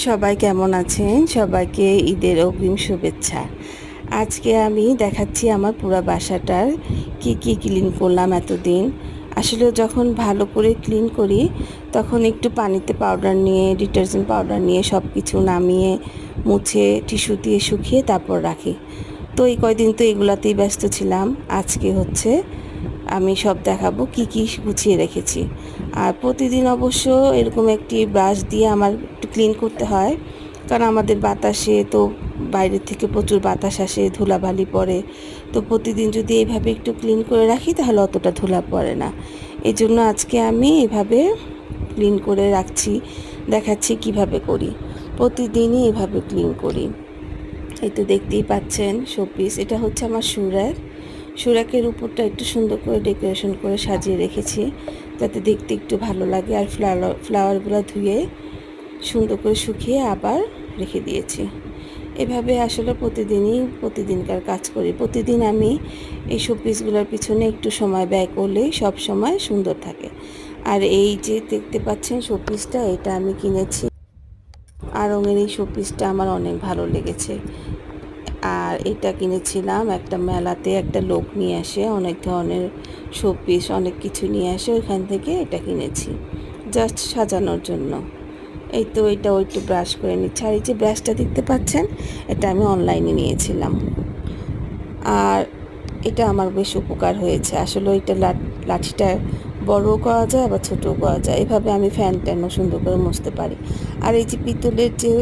সবাই কেমন আছেন? সবাইকে ঈদের অগ্রিম শুভেচ্ছা। আজকে আমি দেখাচ্ছি আমার পুরা বাসাটার কি ক্লিন করলাম এতদিন। আসলে যখন ভালো করে ক্লিন করি তখন একটু পানিতে পাউডার নিয়ে, ডিটারজেন্ট পাউডার নিয়ে সব কিছু নামিয়ে মুছে টিস্যু দিয়ে শুকিয়ে তারপর রাখি। তো এই কয়দিন তো এগুলাতেই ব্যস্ত ছিলাম। আজকে হচ্ছে আমি সব দেখাবো কি গুছিয়ে রেখেছি। আর প্রতিদিন অবশ্য এরকম একটি ব্রাশ দিয়ে আমার একটু ক্লিন করতে হয়, কারণ আমাদের বাতাসে তো বাইরের থেকে প্রচুর বাতাস আসে, ধুলাবালি পড়ে। তো প্রতিদিন যদি এইভাবে একটু ক্লিন করে রাখি তাহলে অতটা ধুলা পড়ে না। এই জন্য আজকে আমি এভাবে ক্লিন করে রাখছি, দেখাচ্ছি কিভাবে করি। প্রতিদিনই এভাবে ক্লিন করি। এই তো দেখতেই পাচ্ছেন শোপিস, এটা হচ্ছে আমার সুরাকের উপরটা একটু সুন্দর করে ডেকোরেশন করে সাজিয়ে রেখেছি, যাতে দেখতে একটু ভালো লাগে। আর ফ্লাওয়ারগুলো ধুয়ে সুন্দর করে শুকিয়ে আবার রেখে দিয়েছি। এভাবে আসলে প্রতিদিনকার কাজ করি। প্রতিদিন আমি এই শোপিসগুলোর পিছনে একটু সময় ব্যয় করলেই সব সময় সুন্দর থাকে। আর এই যে দেখতে পাচ্ছেন শোপিসটা, এটা আমি কিনেছি। আর রঙের এই শোপিসটা আমার অনেক ভালো লেগেছে। আর এটা কিনেছিলাম একটা মেলাতে, একটা লোক নিয়ে আসে অনেক ধরনের শোপিস, অনেক কিছু নিয়ে আসে, ওইখান থেকে এটা কিনেছি জাস্ট সাজানোর জন্য। এই তো এটাও একটু ব্রাশ করে নিচ্ছি। আর এই যে ব্রাশটা দেখতে পাচ্ছেন, এটা আমি অনলাইনে নিয়েছিলাম। আর এটা আমার বেশ উপকার হয়েছে। আসলে এটা লাঠিটা বড়ও করা যায় আবার ছোটও করা যায়। এভাবে আমি ফ্যান ট্যানও সুন্দর করে মুছতে পারি। আর এই যে পিতলের যে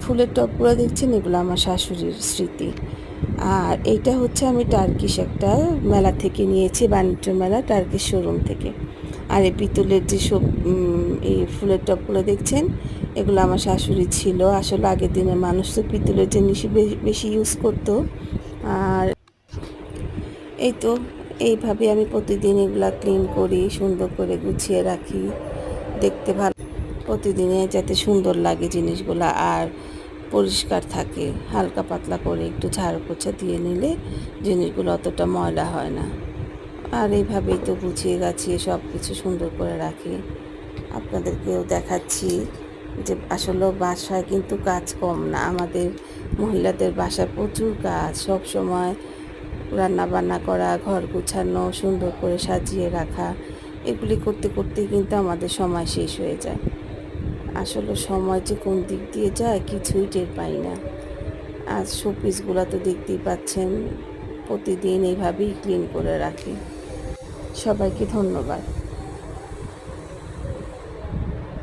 ফুলের টবগুলো দেখছেন, এগুলো আমার শাশুড়ির স্মৃতি। আর এইটা হচ্ছে আমি টার্কিশ একটা মেলা থেকে নিয়েছি, বাণিজ্য মেলা, টার্কিশ শোরুম থেকে। আর এই পিতলের যে সব এই ফুলের টবগুলো দেখছেন, এগুলো আমার শাশুড়ি ছিল। আসলে আগের দিনের মানুষ তো পিতলের জিনিসই বেশি ইউজ করতো। আর এই তো এইভাবে আমি প্রতিদিন এগুলা ক্লিন করি, সুন্দর করে গুছিয়ে রাখি, দেখতে ভালো, প্রতিদিনে যাতে সুন্দর লাগে জিনিসগুলো আর পরিষ্কার থাকে। হালকা পাতলা করে একটু ঝাড়ু পোছা দিয়ে নিলে জিনিসগুলো অতটা ময়লা হয় না। আর এইভাবেই তো গুছিয়ে গাছিয়ে সব কিছু সুন্দর করে রাখি। আপনাদেরকেও দেখাচ্ছি যে আসলে বাসায় কিন্তু কাজ কম না, আমাদের মহিলাদের বাসায় প্রচুর কাজ। সব সময় রান্না বান্না করা, ঘর গোছানো, সুন্দর করে সাজিয়ে রাখা, এগুলি করতে করতেই কিন্তু আমাদের সময় শেষ হয়ে যায়। আসলে সময় যে কোন দিক দিয়ে যায় কিছুই টের পাই না। আর শোপিসগুলো তো দেখতেই পাচ্ছেন, প্রতিদিন এইভাবেই ক্লিন করে রাখি। সবাইকে ধন্যবাদ।